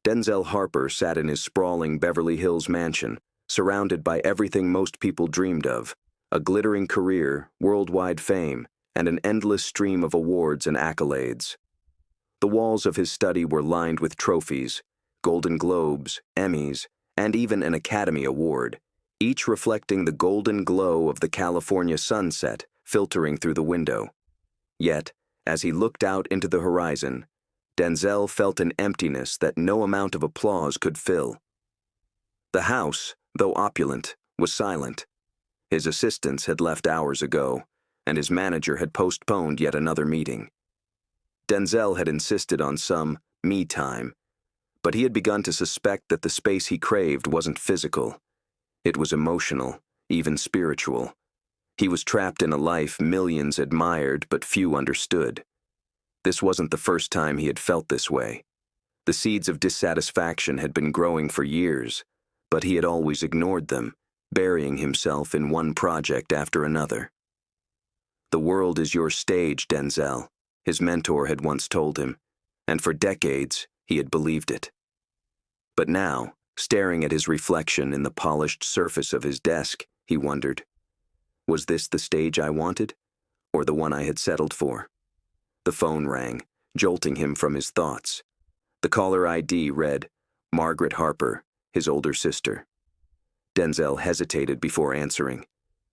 Denzel Harper sat in his sprawling Beverly Hills mansion, surrounded by everything most people dreamed of: a glittering career, worldwide fame, and an endless stream of awards and accolades. The walls of his study were lined with trophies, Golden Globes, Emmys, and even an Academy Award, each reflecting the golden glow of the California sunset filtering through the window. Yet, as he looked out into the horizon, Denzel felt an emptiness that no amount of applause could fill. The house, though opulent, was silent. His assistants had left hours ago, and his manager had postponed yet another meeting. Denzel had insisted on some me time, but he had begun to suspect that the space he craved wasn't physical. It was emotional, even spiritual. He was trapped in a life millions admired but few understood. This wasn't the first time he had felt this way. The seeds of dissatisfaction had been growing for years, but he had always ignored them, burying himself in one project after another. "The world is your stage, Denzel," his mentor had once told him, and for decades he had believed it. But now, staring at his reflection in the polished surface of his desk, he wondered, was this the stage I wanted, or the one I had settled for? The phone rang, jolting him from his thoughts. The caller ID read, Margaret Harper, his older sister. Denzel hesitated before answering.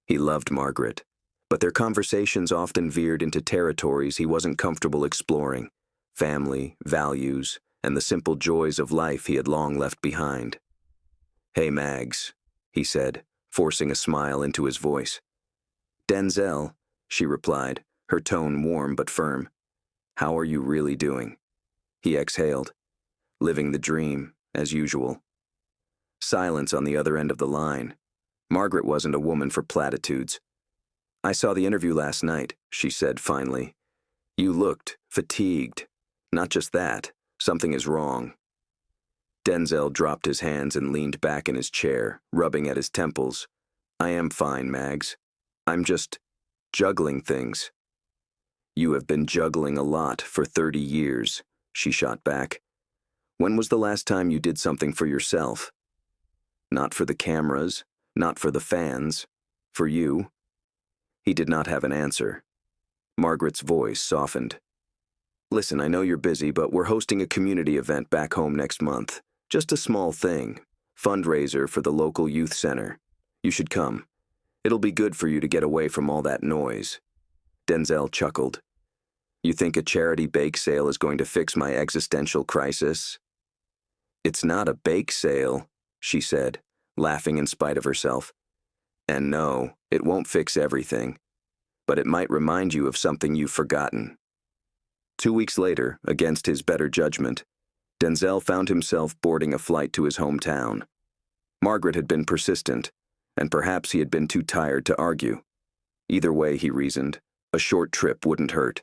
He loved Margaret, but their conversations often veered into territories he wasn't comfortable exploring: family, values, and the simple joys of life he had long left behind. "Hey, Mags," he said, forcing a smile into his voice. "Denzel," she replied, her tone warm but firm. "How are you really doing?" He exhaled. "Living the dream, as usual." Silence on the other end of the line. Margaret wasn't a woman for platitudes. "I saw the interview last night," she said finally. "You looked fatigued. Not just that, something is wrong." Denzel dropped his hands and leaned back in his chair, rubbing at his temples. "I am fine, Mags. I'm just juggling things." "You have been juggling a lot for 30 years, she shot back. "When was the last time you did something for yourself? Not for the cameras, not for the fans, for you?" He did not have an answer. Margaret's voice softened. "Listen, I know you're busy, but we're hosting a community event back home next month. Just a small thing. Fundraiser for the local youth center. You should come. It'll be good for you to get away from all that noise." Denzel chuckled. "You think a charity bake sale is going to fix my existential crisis?" "It's not a bake sale," she said, laughing in spite of herself. "And no, it won't fix everything. But it might remind you of something you've forgotten." 2 weeks later, against his better judgment, Denzel found himself boarding a flight to his hometown. Margaret had been persistent, and perhaps he had been too tired to argue. Either way, he reasoned, a short trip wouldn't hurt.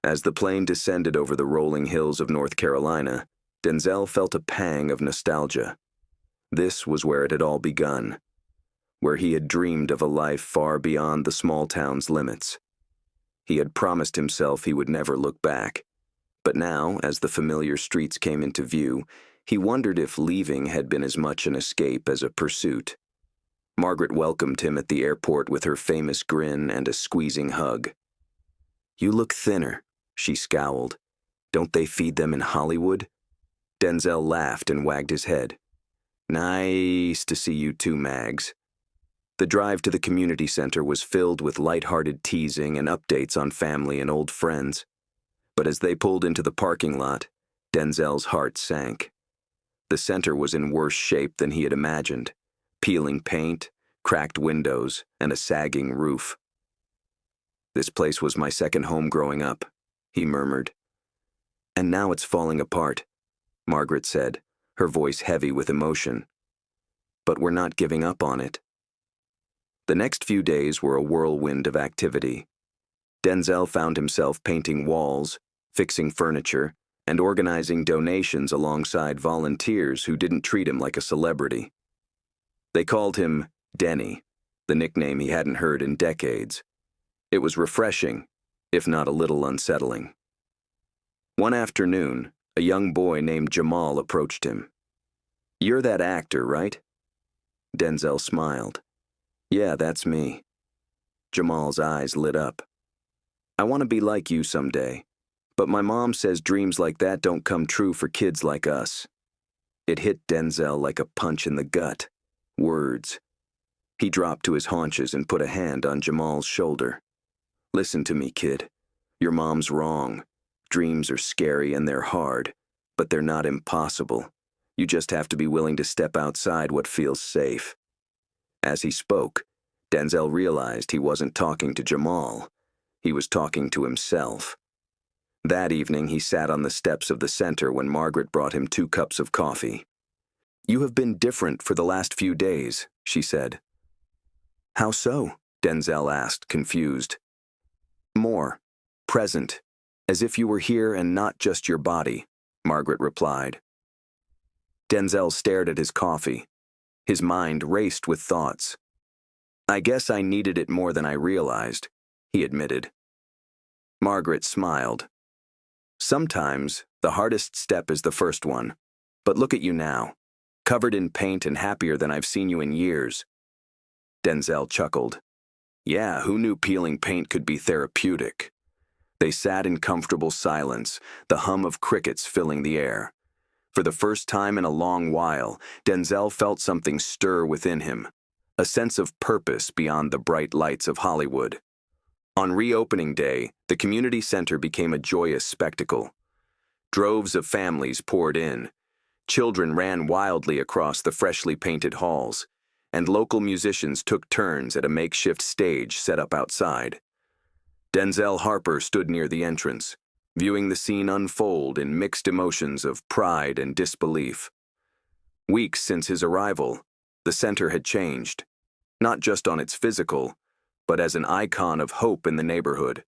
As the plane descended over the rolling hills of North Carolina, Denzel felt a pang of nostalgia. This was where it had all begun, where he had dreamed of a life far beyond the small town's limits. He had promised himself he would never look back. But now, as the familiar streets came into view, he wondered if leaving had been as much an escape as a pursuit. Margaret welcomed him at the airport with her famous grin and a squeezing hug. "You look thinner," she scowled. "Don't they feed them in Hollywood?" Denzel laughed and wagged his head. "Nice to see you too, Mags." The drive to the community center was filled with light-hearted teasing and updates on family and old friends. But as they pulled into the parking lot, Denzel's heart sank. The center was in worse shape than he had imagined: peeling paint, cracked windows, and a sagging roof. "This place was my second home growing up," he murmured. "And now it's falling apart," Margaret said, her voice heavy with emotion. "But we're not giving up on it." The next few days were a whirlwind of activity. Denzel found himself painting walls, fixing furniture, and organizing donations alongside volunteers who didn't treat him like a celebrity. They called him Denny, the nickname he hadn't heard in decades. It was refreshing, if not a little unsettling. One afternoon, A young boy named Jamal approached him. "You're that actor, right?" Denzel smiled. "Yeah, that's me." Jamal's eyes lit up. "I want to be like you someday, but my mom says dreams like that don't come true for kids like us." It hit Denzel like a punch in the gut. Words. He dropped to his haunches and put a hand on Jamal's shoulder. "Listen to me, kid. Your mom's wrong. Dreams are scary and they're hard, but they're not impossible. You just have to be willing to step outside what feels safe." As he spoke, Denzel realized he wasn't talking to Jamal. He was talking to himself. That evening, he sat on the steps of the center when Margaret brought him 2 cups of coffee. "You have been different for the last few days," she said. "How so?" Denzel asked, confused. "More. Present. As if you were here and not just your body," Margaret replied. Denzel stared at his coffee. His mind raced with thoughts. "I guess I needed it more than I realized," he admitted. Margaret smiled. "Sometimes, the hardest step is the first one. But look at you now, covered in paint and happier than I've seen you in years." Denzel chuckled. "Yeah, who knew peeling paint could be therapeutic?" They sat in comfortable silence, the hum of crickets filling the air. For the first time in a long while, Denzel felt something stir within him, a sense of purpose beyond the bright lights of Hollywood. On reopening day, the community center became a joyous spectacle. Droves of families poured in. Children ran wildly across the freshly painted halls, and local musicians took turns at a makeshift stage set up outside. Denzel Harper stood near the entrance, viewing the scene unfold in mixed emotions of pride and disbelief. Weeks since his arrival, the center had changed, not just on its physical, but as an icon of hope in the neighborhood.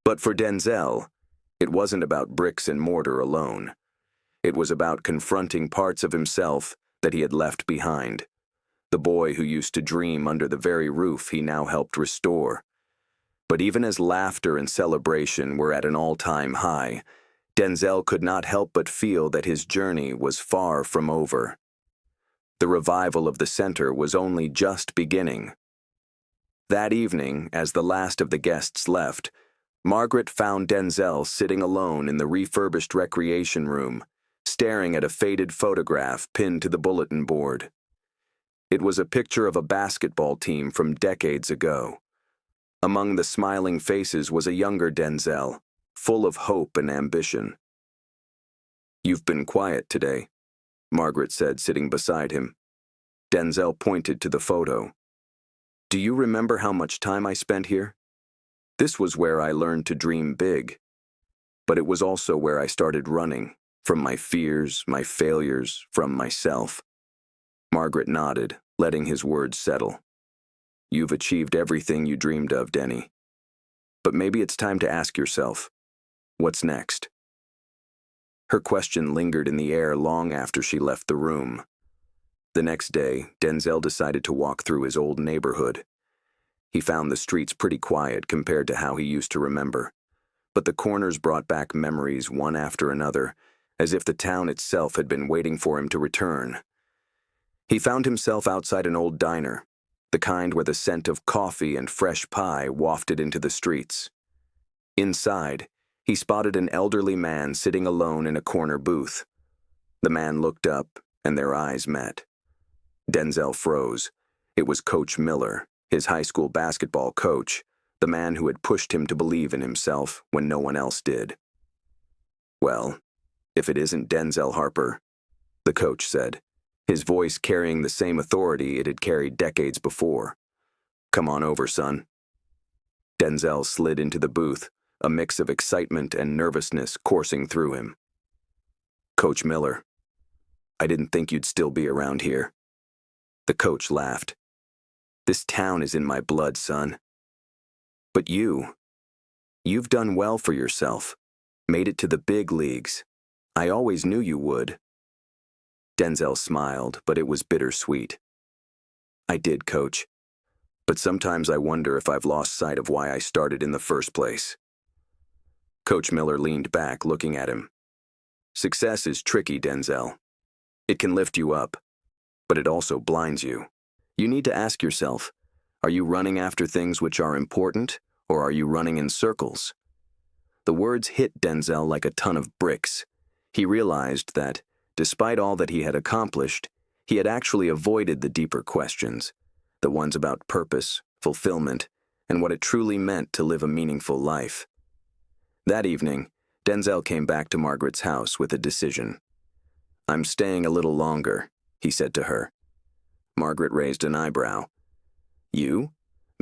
But for Denzel, it wasn't about bricks and mortar alone. It was about confronting parts of himself that he had left behind. The boy who used to dream under the very roof he now helped restore. But even as laughter and celebration were at an all-time high, Denzel could not help but feel that his journey was far from over. The revival of the center was only just beginning. That evening, as the last of the guests left, Margaret found Denzel sitting alone in the refurbished recreation room, staring at a faded photograph pinned to the bulletin board. It was a picture of a basketball team from decades ago. Among the smiling faces was a younger Denzel, full of hope and ambition. "You've been quiet today," Margaret said, sitting beside him. Denzel pointed to the photo. "Do you remember how much time I spent here? This was where I learned to dream big. But it was also where I started running, from my fears, my failures, from myself." Margaret nodded, letting his words settle. "You've achieved everything you dreamed of, Denny. But maybe it's time to ask yourself, what's next?" Her question lingered in the air long after she left the room. The next day, Denzel decided to walk through his old neighborhood. He found the streets pretty quiet compared to how he used to remember, but the corners brought back memories one after another, as if the town itself had been waiting for him to return. He found himself outside an old diner, the kind where the scent of coffee and fresh pie wafted into the streets. Inside, he spotted an elderly man sitting alone in a corner booth. The man looked up, and their eyes met. Denzel froze. It was Coach Miller, his high school basketball coach, the man who had pushed him to believe in himself when no one else did. "Well, if it isn't Denzel Harper," the coach said, his voice carrying the same authority it had carried decades before. "Come on over, son." Denzel slid into the booth, a mix of excitement and nervousness coursing through him. "Coach Miller, I didn't think you'd still be around here." The coach laughed. "This town is in my blood, son. But you've done well for yourself, made it to the big leagues. I always knew you would." Denzel smiled, but it was bittersweet. "I did, Coach. But sometimes I wonder if I've lost sight of why I started in the first place." Coach Miller leaned back, looking at him. Success is tricky, Denzel. It can lift you up, but it also blinds you. You need to ask yourself, are you running after things which are important, or are you running in circles? The words hit Denzel like a ton of bricks. He realized that, despite all that he had accomplished, he had actually avoided the deeper questions, the ones about purpose, fulfillment, and what it truly meant to live a meaningful life. That evening, Denzel came back to Margaret's house with a decision. "I'm staying a little longer," he said to her. Margaret raised an eyebrow. "You,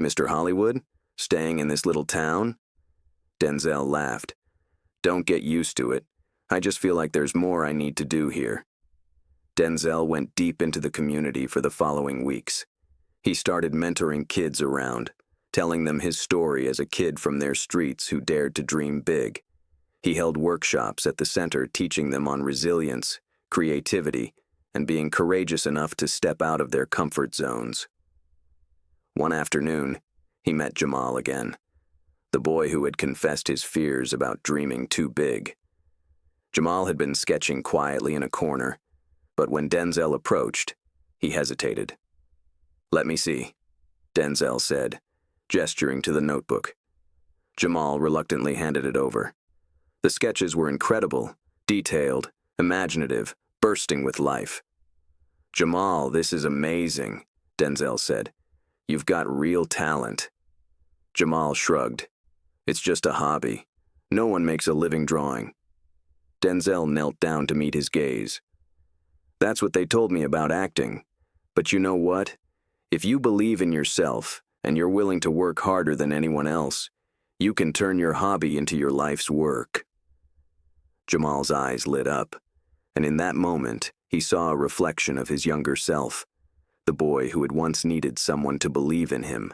Mr. Hollywood, staying in this little town?" Denzel laughed. "Don't get used to it. I just feel like there's more I need to do here." Denzel went deep into the community for the following weeks. He started mentoring kids around, telling them his story as a kid from their streets who dared to dream big. He held workshops at the center teaching them on resilience, creativity, and being courageous enough to step out of their comfort zones. One afternoon, he met Jamal again, the boy who had confessed his fears about dreaming too big. Jamal had been sketching quietly in a corner, but when Denzel approached, he hesitated. "Let me see," Denzel said, gesturing to the notebook. Jamal reluctantly handed it over. The sketches were incredible, detailed, imaginative, bursting with life. "Jamal, this is amazing," Denzel said. "You've got real talent." Jamal shrugged. "It's just a hobby. No one makes a living drawing." Denzel knelt down to meet his gaze. "That's what they told me about acting. But you know what? If you believe in yourself and you're willing to work harder than anyone else, you can turn your hobby into your life's work." Jamal's eyes lit up, and in that moment, he saw a reflection of his younger self, the boy who had once needed someone to believe in him.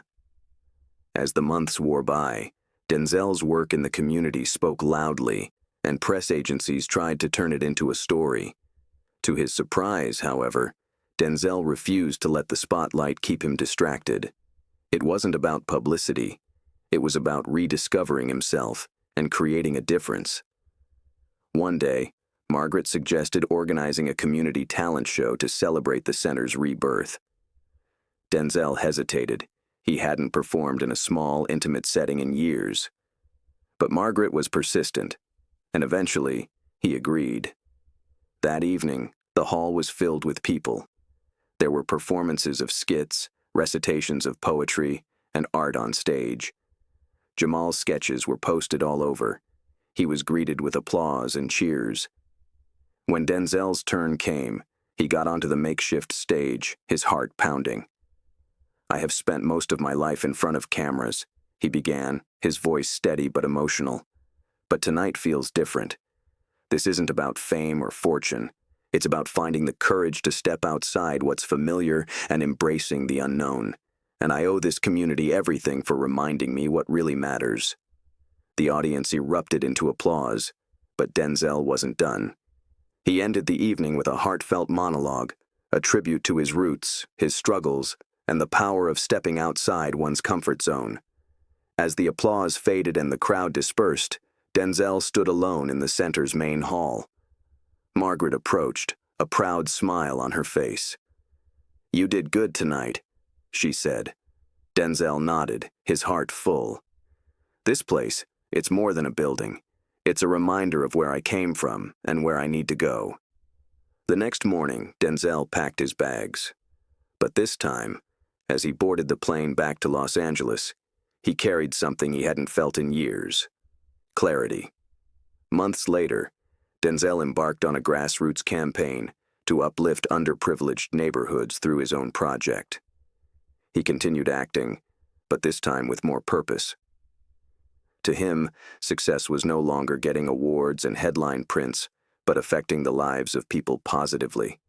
As the months wore by, Denzel's work in the community spoke loudly, and press agencies tried to turn it into a story. To his surprise, however, Denzel refused to let the spotlight keep him distracted. It wasn't about publicity. It was about rediscovering himself and creating a difference. One day, Margaret suggested organizing a community talent show to celebrate the center's rebirth. Denzel hesitated. He hadn't performed in a small, intimate setting in years. But Margaret was persistent, and eventually, he agreed. That evening, the hall was filled with people. There were performances of skits, recitations of poetry, and art on stage. Jamal's sketches were posted all over. He was greeted with applause and cheers. When Denzel's turn came, he got onto the makeshift stage, his heart pounding. "I have spent most of my life in front of cameras," he began, his voice steady but emotional. "But tonight feels different. This isn't about fame or fortune. It's about finding the courage to step outside what's familiar and embracing the unknown. And I owe this community everything for reminding me what really matters." The audience erupted into applause, but Denzel wasn't done. He ended the evening with a heartfelt monologue, a tribute to his roots, his struggles, and the power of stepping outside one's comfort zone. As the applause faded and the crowd dispersed, Denzel stood alone in the center's main hall. Margaret approached, a proud smile on her face. "You did good tonight," she said. Denzel nodded, his heart full. "This place, it's more than a building. It's a reminder of where I came from and where I need to go." The next morning, Denzel packed his bags. But this time, as he boarded the plane back to Los Angeles, he carried something he hadn't felt in years: clarity. Months later, Denzel embarked on a grassroots campaign to uplift underprivileged neighborhoods through his own project. He continued acting, but this time with more purpose. To him, success was no longer getting awards and headline prints, but affecting the lives of people positively.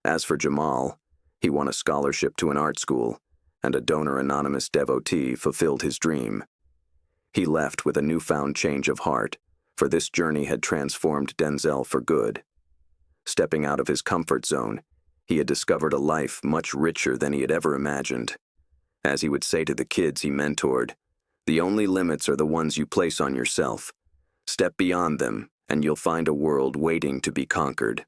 As for Jamal, he won a scholarship to an art school, and a donor-anonymous devotee fulfilled his dream. He left with a newfound change of heart, for this journey had transformed Denzel for good. Stepping out of his comfort zone, he had discovered a life much richer than he had ever imagined. As he would say to the kids he mentored, "The only limits are the ones you place on yourself. Step beyond them, and you'll find a world waiting to be conquered.